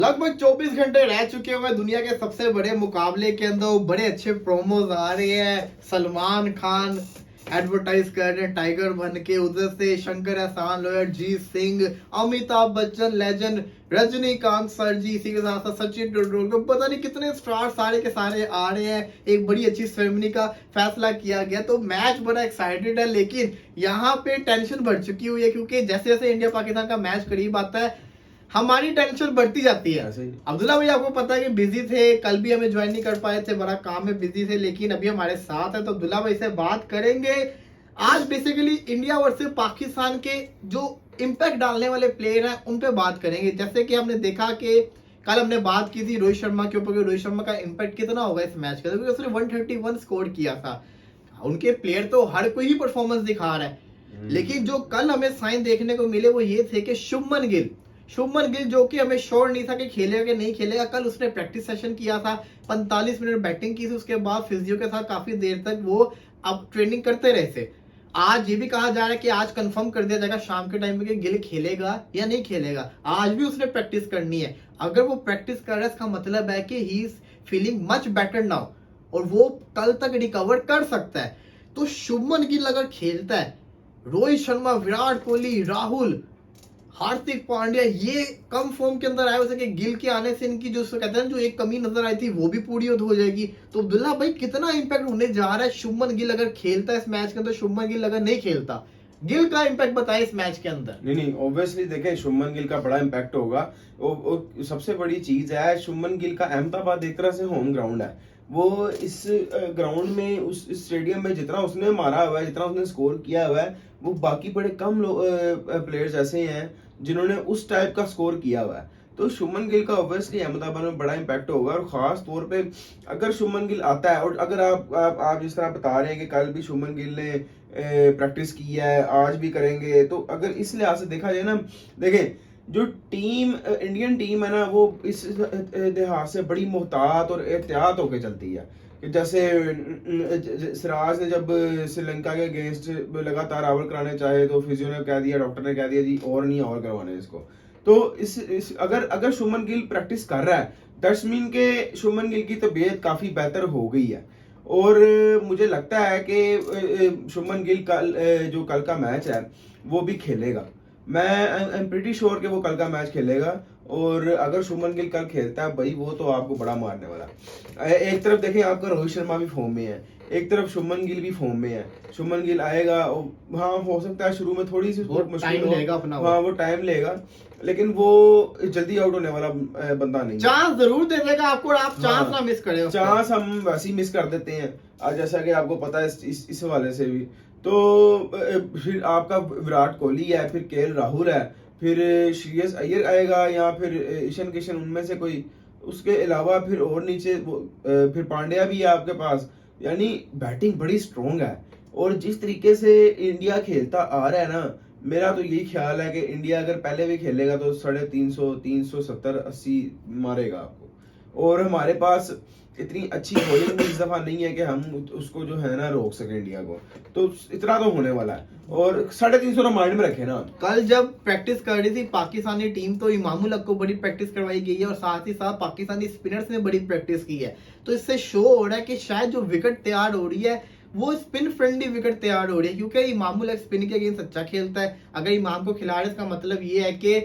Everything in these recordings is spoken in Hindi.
लगभग 24 घंटे रह चुके हुए दुनिया के सबसे बड़े मुकाबले के अंदर बड़े अच्छे प्रोमोज आ रहे हैं। सलमान खान एडवर्टाइज कर रहे हैं टाइगर बन के, उधर से शंकर एहसान लोयर, जीत सिंह, अमिताभ बच्चन लेजेंड, रजनीकांत सर जी, इसी के साथ साथ सचिन तेंदुलकर, पता नहीं कितने स्टार सारे के सारे आ रहे हैं। एक बड़ी अच्छी सेरेमनी का फैसला किया गया, तो मैच बड़ा एक्साइटेड है। लेकिन यहाँ पे टेंशन बढ़ चुकी हुई है, क्योंकि जैसे जैसे इंडिया पाकिस्तान का मैच करीब आता है हमारी टेंशन बढ़ती जाती है। अब्दुल्ला भाई आपको पता है कि बिजी थे, कल भी हमें ज्वाइन नहीं कर पाए थे, बड़ा काम में बिजी थे, लेकिन अभी हमारे साथ है तो अब्दुल्ला भाई से बात करेंगे। आज बेसिकली इंडिया वर्सेस पाकिस्तान के जो इम्पैक्ट डालने वाले प्लेयर हैं उन पे बात करेंगे। जैसे कि हमने देखा कि कल हमने बात की थी रोहित शर्मा के ऊपर, रोहित शर्मा का इम्पैक्ट कितना होगा इस मैच का, क्योंकि उसने 131 स्कोर किया था। उनके प्लेयर तो हर कोई ही परफॉर्मेंस दिखा रहा है, लेकिन जो कल हमें साइन देखने को मिले वो ये थे कि शुभमन गिल जो कि हमें श्योर नहीं था कि खेलेगा कि नहीं खेलेगा, कल उसने प्रैक्टिस सेशन किया था, 45 मिनट बैटिंग की थी, उसके बाद फिजियो के साथ काफी देर तक वो अब ट्रेनिंग करते रहे थे। आज ये भी कहा जा रहा है कि आज कंफर्म कर दिया जाएगा शाम के टाइम में कि गिल खेलेगा या नहीं खेलेगा। आज भी उसने प्रैक्टिस करनी है। अगर वो प्रैक्टिस कर रहा है इसका मतलब है कि he is feeling much better now और वो कल तक रिकवर कर सकता है। तो शुभमन गिल अगर खेलता है, रोहित शर्मा, विराट कोहली, राहुल, हार्दिक पांड्या ये कम फॉर्म के अंदर आए हो सके, गिल के आने से इनकी जो कहते हैं जो एक कमी नजर आई थी वो भी पूरी हो जाएगी। तो अब्दुल्ला भाई कितना इंपैक्ट होने जा रहा है शुभमन गिल अगर खेलता है इस मैच के अंदर, शुभमन गिल अगर नहीं खेलता, गिल का इंपैक्ट बताए इस मैच के अंदर। नहीं ऑब्वियसली देखें शुभमन गिल का बड़ा इम्पैक्ट होगा। सबसे बड़ी चीज है शुभमन गिल का अहमदाबाद एक तरह से होम ग्राउंड है। वो इस ग्राउंड में उस स्टेडियम में जितना उसने मारा हुआ है, जितना उसने स्कोर किया हुआ है, वो बाकी बड़े कम प्लेयर्स ऐसे हैं जिन्होंने उस टाइप का स्कोर किया हुआ है। तो शुभमन गिल का ऑब्वियसली अहमदाबाद में बड़ा इम्पैक्ट होगा। और खास तौर पे अगर शुभमन गिल आता है, और अगर आप जिस तरह बता रहे हैं कि कल भी शुभमन गिल ने प्रैक्टिस की है, आज भी करेंगे, तो अगर इस लिहाज से देखा जाए ना, देखें जो टीम इंडियन टीम है ना, वो इस लिहाज से बड़ी मोहतात और एहतियात होकर चलती है। जैसे सिराज ने जब श्रीलंका के अगेंस्ट लगातार ओवर कराने चाहे तो फिजियो ने कह दिया, डॉक्टर ने कह दिया जी और नहीं ओवर करवाने इसको। तो इस अगर शुभमन गिल प्रैक्टिस कर रहा है, दैट्स मीन के शुभमन गिल की तबीयत काफी बेहतर हो गई है। और मुझे लगता है कि शुभमन गिल जो कल का मैच है वो भी खेलेगा। मैं आई एम प्रीटी श्योर कि वो कल का मैच खेलेगा। और अगर शुभमन गिल कल खेलता है भाई, वो तो आपको बड़ा मारने वाला है। एक तरफ देखें आपका रोहित शर्मा भी फॉर्म में है, एक तरफ शुभमन गिल भी फॉर्म में है। शुभमन गिल आएगा, हाँ हो सकता है शुरू में थोड़ी सी टाइम लेगा अपना, हाँ वो टाइम लेगा, लेकिन वो जल्दी आउट होने वाला बंदा नहीं। चांस जरूर दे देगा आपको, और आप चांस ना मिस करें। चांस हम वैसे ही मिस कर देते हैं आज, जैसा कि आपको पता है इस हवाले से भी। तो फिर आपका विराट कोहली है, फिर केएल राहुल है, फिर श्रेयस अय्यर आएगा, या फिर ईशान किशन, उनमें से कोई। उसके अलावा फिर और नीचे फिर पांड्या भी है आपके पास। यानी बैटिंग बड़ी स्ट्रॉन्ग है। और जिस तरीके से इंडिया खेलता आ रहा है ना, मेरा तो यही ख्याल है कि इंडिया अगर पहले भी खेलेगा तो 350, 370, 80 मारेगा आपको। और हमारे पास इतनी अच्छी बॉलिंग भी इस दफा नहीं है कि हम उसको जो है ना रोक सके इंडिया को। तो इतना तो होने वाला है। और 350 माइंड में रखे ना। कल जब प्रैक्टिस कर रही थी पाकिस्तानी टीम तो इमामुल हक को बड़ी प्रैक्टिस करवाई गई है, और साथ ही साथ पाकिस्तानी स्पिनर्स ने बड़ी प्रैक्टिस की है। तो इससे शो हो रहा है कि शायद जो विकेट तैयार हो रही है वो स्पिन फ्रेंडली विकेट तैयार हो रही है, क्योंकि इमामुल हक स्पिन के अगेंस्ट अच्छा खेलता है। अगर इमाम को खिला रहे इसका मतलब ये है कि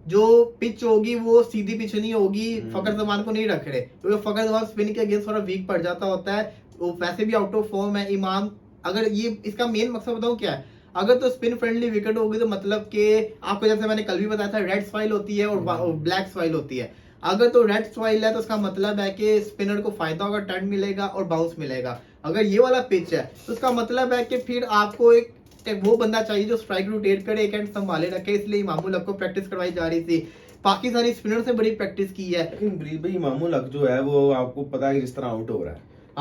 जो पिच होगी वो सीधी पिच नहीं होगी, फकर जमान को नहीं रख रहे, क्योंकि तो फकर जमान स्पिन के अगेंस्ट थोड़ा वीक पड़ जाता होता है, वो वैसे भी आउट ऑफ फॉर्म है इमाम। अगर ये इसका मेन मकसद बताऊं क्या है, अगर तो स्पिन फ्रेंडली विकेट होगी तो मतलब कि आपको जैसे मैंने कल भी बताया था रेड स्वाइल होती है और ब्लैक स्वाइल होती है। अगर तो रेड स्वाइल है तो उसका मतलब है कि स्पिनर को फायदा होगा, टर्न मिलेगा और बाउंस मिलेगा। अगर ये वाला पिच है तो उसका मतलब है कि फिर आपको एक वो बंदा चाहिए जो स्ट्राइक रोटेट करे, एक एंड संभाले रखे, इसलिए इमामुल हक को प्रैक्टिस करवाई जा रही थी। पाकिस्तानी स्पिनर से बड़ी प्रैक्टिस की है। लेकिन ब्रीफ भाई इमामुल हक जो है वो आपको पता है जिस तरह आउट हो रहा है,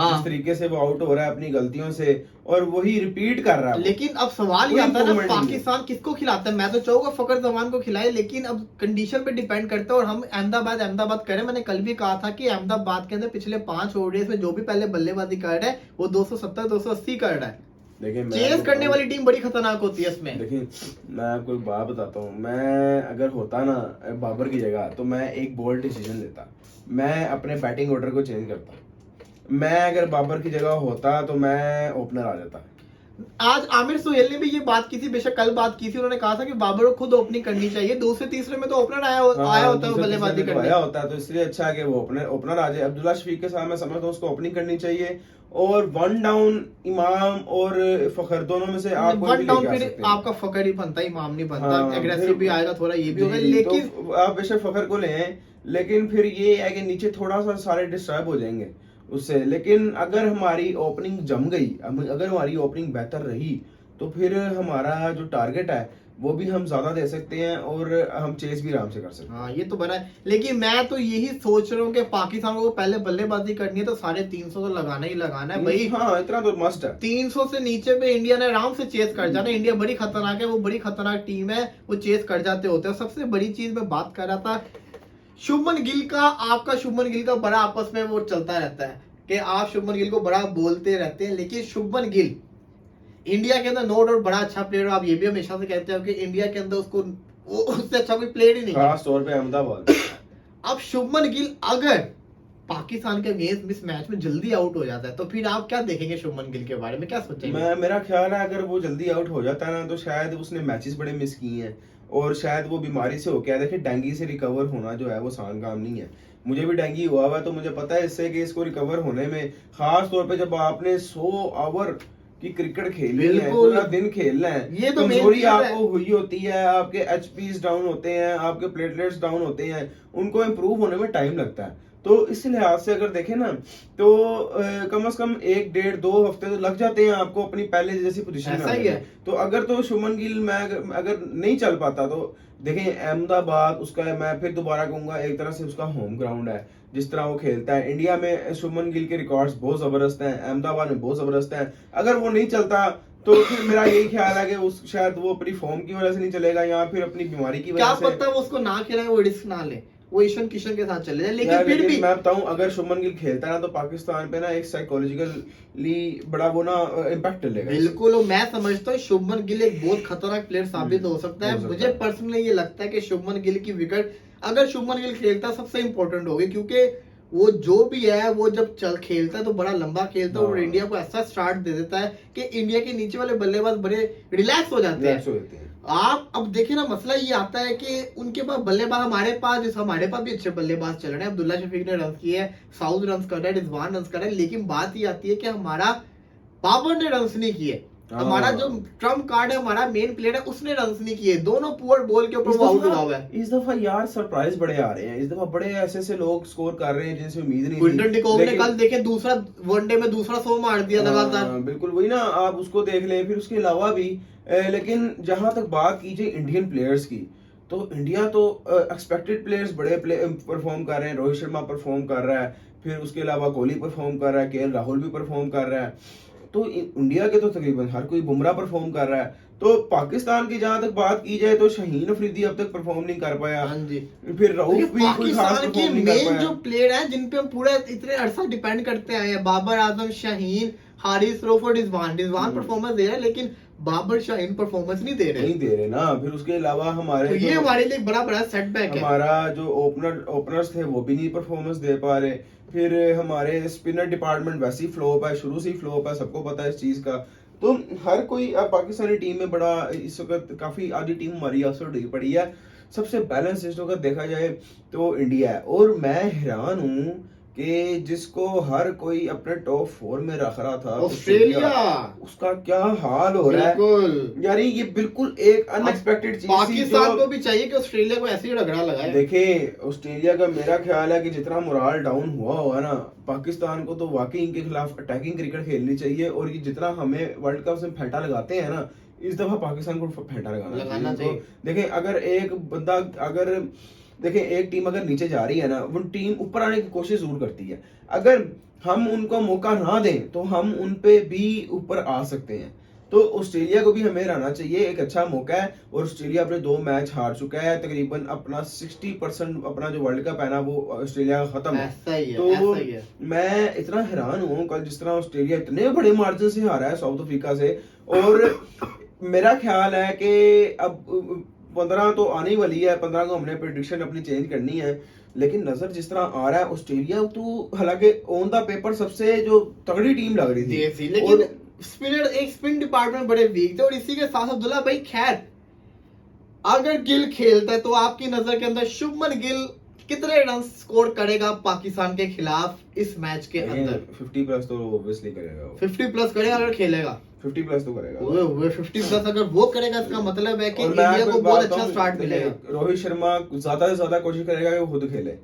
जिस तरीके से वो आउट हो रहा है अपनी गलतियों से, और वही रिपीट कर रहा है। लेकिन अब सवाल ये आता है ना, पाकिस्तान किसको खिलाता है? मैं तो चाहूंगा फकर जमान को खिलाए, लेकिन अब कंडीशन पे डिपेंड करता है। और हम अहमदाबाद करें, मैंने कल भी कहा था कि अहमदाबाद के अंदर पिछले 5 ओवरडेज में जो भी पहले बल्लेबाजी कर रहा है वो 270, 280 कर रहा है। देखिए मैं चेस आपको करने बताऊं- वाली टीम बड़ी खतरनाक होती है इसमें। देखिए मैं आपको एक बात बताता हूँ, मैं अगर होता ना बाबर की जगह तो मैं एक बोल्ड डिसीजन लेता, मैं अपने बैटिंग ऑर्डर को चेंज करता। मैं अगर बाबर की जगह होता तो मैं ओपनर आ जाता। आज आमिर सुहेल ने भी ये बात की थी, बेशक कल बात की थी, उन्होंने कहा था कि बाबर को खुद ओपनिंग करनी चाहिए, दूसरे तीसरे में तो ओपनर आया हाँ, होता है वो दूसरे बल्लेबाजी तीसरे में तो करने। आया होता है, तो इसलिए अच्छा है कि वो ओपनर आ जाए। अब्दुल्ला शफीक के साथ मैं समझता हूँ उसको ओपनिंग करनी चाहिए, और वन डाउन इमाम और फखर दोनों में से आप कोई भी वन डाउन लेके आ फिर सकते हैं। आपका फकर ही बनता, इमाम नहीं बनता, हाँ, एग्रेसिव भी फिर आएगा थोड़ा, ये भी होगा, जी, लेकिन तो आप बेशक फखर को लें, लेकिन फिर ये है कि नीचे थोड़ा सा सारे डिस्टर्ब हो जाएंगे उससे। लेकिन अगर हमारी ओपनिंग जम गई, अगर हमारी ओपनिंग बेहतर रही, तो फिर हमारा जो टारगेट है वो भी हम ज्यादा दे सकते हैं और हम चेस भी आराम से कर सकते हैं। हाँ ये तो बड़ा है। लेकिन मैं तो यही सोच रहा हूँ कि पाकिस्तान को पहले बल्लेबाजी करनी है तो 350 तो लगाना ही लगाना है भाई। हाँ, इतना तो मस्ट है। 300 से नीचे पे इंडिया ने आराम से चेस कर जाना। इंडिया बड़ी खतरनाक है, वो बड़ी खतरनाक टीम है, वो चेस कर जाते होते हैं। सबसे बड़ी चीज मैं बात कर रहा था शुभमन गिल का, आपका शुभमन गिल का बड़ा आपस में वो चलता रहता है कि आप शुभमन गिल को बड़ा बोलते रहते हैं, लेकिन शुभमन गिल इंडिया के अंदर नो डाउट बड़ा अच्छा प्लेयर है। आप ये भी हमेशा से कहते हो कि इंडिया के अंदर उससे अच्छा कोई प्लेयर ही नहीं है, खास तौर पे अहमदाबाद। अब शुभमन गिल अगर पाकिस्तान के अगेंस्ट इस मैच में जल्दी आउट हो जाता है तो फिर आप क्या देखेंगे शुभमन गिल के बारे में, क्या सोचेंगे? मेरा ख्याल है अगर वो जल्दी आउट हो जाता है ना, तो शायद उसने मैचेस बड़े मिस किए हैं, और शायद वो बीमारी से हो गया। देखिए डेंगू से रिकवर होना जो है वो आसान काम नहीं है। मुझे भी डेंगू हुआ हुआ है, तो मुझे पता है इससे कि इसको रिकवर होने में, खास तौर पे जब आपने 100 ओवर की क्रिकेट खेलनी है, बिल्कुल। पूरा दिन खेलना है, ये तो मेन कमजोरी चीज है। आपको हुई होती है, आपके एचपीज डाउन होते हैं, आपके प्लेटलेट्स डाउन होते हैं, उनको इम्प्रूव होने में टाइम लगता है। तो इस लिहाज से अगर देखें ना, तो कम से कम 1-1.5-2 हफ्ते तो लग जाते हैं आपको अपनी पहले जैसी पोजीशन में ऐसा ही आने है। में। तो अगर तो शुभमन गिल मैं अगर नहीं चल पाता, तो देखें अहमदाबाद उसका, मैं फिर दोबारा कहूंगा, एक तरह से उसका होम ग्राउंड है। जिस तरह वो खेलता है इंडिया में, शुभमन गिल के रिकॉर्ड्स बहुत जबरदस्त हैं, अहमदाबाद में बहुत जबरदस्त हैं। अगर वो नहीं चलता तो फिर मेरा यही ख्याल है कि उस शायद वो अपनी फॉर्म की वजह से नहीं चलेगा, या फिर अपनी बीमारी की क्या वजह से। पता वो उसको ना खिलाए, वो रिस्क ना ले, वो ईशान किशन के साथ चले जाए, लेकिन यार, फिर भी मैं बताऊं, अगर शुभमन गिल खेलता है ना, तो पाकिस्तान पे ना एक साइकोलॉजिकली बड़ा वो ना इम्पैक्ट डलेगा। बिल्कुल। और मैं समझता हूँ शुभमन गिल एक बहुत खतरनाक प्लेयर साबित हो सकता है। हो सकता मुझे है। पर्सनली ये लगता है कि शुभमन गिल की विकेट अगर शुभमन गिल खेलता सबसे इंपॉर्टेंट होगी, क्योंकि वो जो भी है वो जब चल खेलता है तो बड़ा लंबा खेलता है और हाँ। इंडिया को ऐसा स्टार्ट दे देता है कि इंडिया के नीचे वाले बल्लेबाज बड़े रिलैक्स हो जाते रिलैक्स हैं। हो जाते हैं। आप अब देखिए ना, मसला ये आता है कि उनके पास बल्लेबाज, हमारे पास भी अच्छे बल्लेबाज चल रहे हैं। अब्दुल्ला शफीक ने रन किए, साउथ रन कर रहा है, रिजवान रन कर रहा है, लेकिन बात ये आती है कि हमारा बाबर ने रन नहीं किए। हमारा जो ट्रम्प कार्ड है, हमारा मेन प्लेयर है, उसने रन नहीं किए। दोनों पुअर बॉल के ऊपर वो आउट हुआ हुआ है। इस दफा यार सरप्राइज बड़े आ रहे हैं, इस दफा बड़े ऐसे ऐसे लोग स्कोर कर रहे हैं जिनसे उम्मीद नहीं क्विंटन डिकॉक ने लेकिन- कल देखे दूसरा वनडे में दूसरा 100 मार दिया लगातार। बिल्कुल वही ना, आप उसको देख लें, फिर उसके अलावा भी लेकिन जहां तक बात कीजिए इंडियन प्लेयर्स की, तो इंडिया तो एक्सपेक्टेड प्लेयर्स बड़े परफॉर्म कर रहे हैं। रोहित शर्मा परफॉर्म कर रहा है, फिर उसके अलावा कोहली परफॉर्म कर रहा है, केएल राहुल भी परफॉर्म कर रहा है। तो इंडिया के तो तकरीबन हर कोई, बुमराह परफॉर्म कर रहा है। तो पाकिस्तान की जहां तक बात की जाए, तो शाहीन अफरीदी अब तक परफॉर्म नहीं कर पाया। हाँ जी। फिर रऊफ भी कोई खास पाकिस्तान के परफॉर्म नहीं कर मेन पाया। जो प्लेयर है जिन पे हम पूरा इतने अरसा डिपेंड करते आए हैं, बाबर आजम, शाहीन, हारिस रऊफ और रिजवान परफॉर्मेंस दे रहे हैं, लेकिन बाबर शाहीन परफॉर्मेंस नहीं दे रहे ना। फिर उसके अलावा हमारे तो ये हमारे लिए बड़ा बड़ा सेटबैक है। हमारा जो ओपनर्स थे वो भी नहीं परफॉर्मेंस दे पा रहे। फिर हमारे स्पिनर डिपार्टमेंट वैसे ही फ्लॉप है, शुरू से ही फ्लॉप है, सबको पता है इस चीज का। तो हर कोई अब पाकिस्तानी टीम में बड़ा इस वक्त काफी आधी टीम हमारी आपसे ढली पड़ी है। सबसे बैलेंस इस वक्त देखा जाए तो इंडिया है, और मैं हैरान हूँ कि जिसको हर कोई अपने टॉप 4 में रख रहा था, ऑस्ट्रेलिया, उसका क्या हाल हो रहा है। बिल्कुल। यानी ये बिल्कुल एक अनएक्सपेक्टेड चीज थी। पाकिस्तान को भी चाहिए कि ऑस्ट्रेलिया को ऐसे ही रगड़ा लगाए। देखिए ऑस्ट्रेलिया का मेरा ख्याल है कि जितना मोराल डाउन हुआ होगा ना, पाकिस्तान को तो वाकई इनके खिलाफ अटैकिंग क्रिकेट खेलनी चाहिए। और ये जितना हमें वर्ल्ड कप से फेंटा लगाते हैं ना, इस दफा पाकिस्तान को फेंटा लगाना चाहिए। तो देखें, अगर एक बंदा, अगर देखें एक टीम अगर नीचे जा रही है ना, वो टीम ऊपर आने की कोशिश जरूर करती है। अगर हम उनको मौका ना दें तो हम उन पे भी ऊपर आ सकते हैं। तो ऑस्ट्रेलिया को भी हमें हराना चाहिए, एक अच्छा मौका है। और ऑस्ट्रेलिया अपने 2 मैच हार चुका है, तकरीबन अपना 60% अपना जो वर्ल्ड कप है ना वो ऑस्ट्रेलिया का खत्म है। ऐसा ही है, तो ऐसा ही है। मैं इतना हैरान हूँ कल जिस तरह ऑस्ट्रेलिया इतने बड़े मार्जिन से हारा है साउथ अफ्रीका से। और मेरा ख्याल है कि अब 15 तो आने ही वाली है, 15 को हमने प्रेडिक्शन अपनी चेंज करनी है। लेकिन नजर जिस तरह आ रहा है ऑस्ट्रेलिया तो हालांकि ऑन द पेपर सबसे जो तगड़ी टीम लग रही थी, लेकिन स्पिनर एक स्पिन डिपार्टमेंट बड़े वीक थे। और इसी के साथ अब्दुल्ला भाई खैर अगर गिल खेलता है तो आपकी नजर के अंदर शुभमन गिल कितने रन स्कोर करेगा पाकिस्तान के खिलाफ इस मैच के अंदर? 50 प्लस तो ऑब्वियसली करेगा वो। 50 प्लस करेगा अगर खेलेगा? 50 प्लस तो करेगा वो 50 प्लस अगर वो करेगा इसका मतलब है कि और मैं इंडिया को कोई बहुत बात अच्छा बताऊं, स्टार्ट मिलेगा। रोहित शर्मा ज्यादा से ज्यादा कोशिश करेगा कि वो खुद खेले।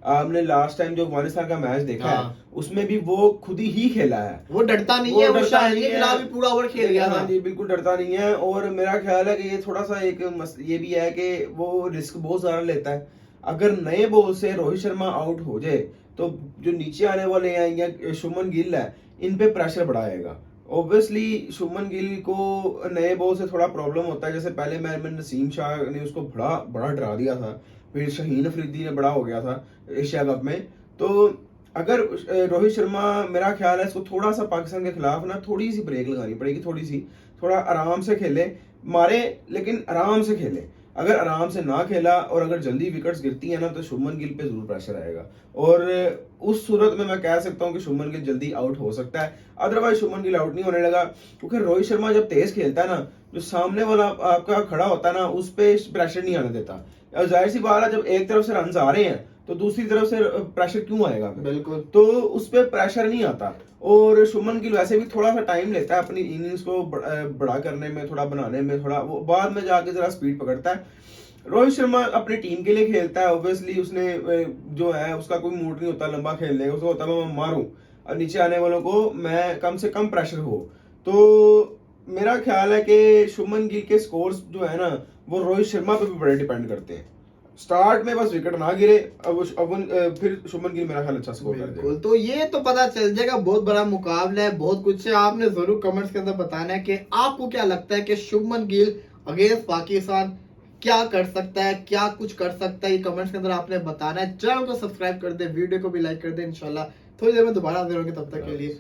आपने लास्ट टाइम जो अफगानिस्तान का मैच देखा है उसमें भी वो खुद ही खेला है, वो डरता नहीं है, वो शाहिद के खिलाफ भी पूरा ओवर खेल गया था। जी बिल्कुल डरता नहीं है। और मेरा ख्याल है कि ये थोड़ा सा एक ये भी है कि वो रिस्क बहुत ज्यादा लेता है। अगर नए बॉल से रोहित शर्मा आउट हो जाए तो जो नीचे आने वाले हैं या शुभमन गिल है इन पे प्रेशर बढ़ाएगा। ऑब्वियसली शुभमन गिल को नए बॉल से थोड़ा प्रॉब्लम होता है, जैसे पहले मैच में नसीम शाह ने उसको बड़ा बड़ा डरा दिया था, फिर शाहीन अफरीदी ने बड़ा हो गया था एशिया कप में। तो अगर रोहित शर्मा, मेरा ख्याल है इसको थोड़ा सा पाकिस्तान के खिलाफ ना थोड़ी सी ब्रेक लगानी पड़ेगी, थोड़ा आराम से खेले, मारे लेकिन आराम से खेले। अगर आराम से ना खेला और अगर जल्दी विकेट्स गिरती है ना तो शुभमन गिल पे जरूर प्रेशर आएगा। और उस सूरत में मैं कह सकता हूं कि शुभमन गिल जल्दी आउट हो सकता है। अदरवाइज शुभमन गिल आउट नहीं होने लगा, क्योंकि रोहित शर्मा जब तेज खेलता है ना, जो सामने वाला आपका खड़ा होता है ना उस पे प्रेशर नहीं आने देता। जाहिर सी बात है जब एक तरफ से रन आ रहे हैं तो दूसरी तरफ से प्रेशर क्यों आएगा? बिल्कुल, तो उस पर प्रेशर नहीं आता। और शुभमन गिल वैसे भी थोड़ा सा टाइम लेता है अपनी इनिंग्स को बड़ा करने में, थोड़ा बनाने में, थोड़ा वो बाद में जाके जरा स्पीड पकड़ता है। रोहित शर्मा अपनी टीम के लिए खेलता है, ऑब्वियसली उसने जो है उसका कोई मूड नहीं होता लंबा खेलने का, उसको होता है मैं मारूं और नीचे आने वालों को मैं कम से कम प्रेशर हो। तो मेरा ख्याल है कि शुभमन गिल के स्कोर्स जो है ना वो रोहित शर्मा पे भी बड़े डिपेंड करते हैं। स्टार्ट में बस विकेट ना गिरे, अब फिर शुभमन गिल मेरा ख्याल अच्छा स्कोर कर देगा। तो ये तो पता चल जाएगा, बहुत बड़ा मुकाबला है, बहुत कुछ है। आपने जरूर कमेंट्स के अंदर बताना है कि आपको क्या लगता है कि शुभमन गिल अगेंस्ट पाकिस्तान क्या कर सकता है, क्या कुछ कर सकता है, ये कमेंट्स के अंदर आपने बताना है। चैनल को सब्सक्राइब कर दे, वीडियो को भी लाइक कर दे। इंशाल्लाह थोड़ी देर में दोबारा हाजिर होंगे, तब तक के लिए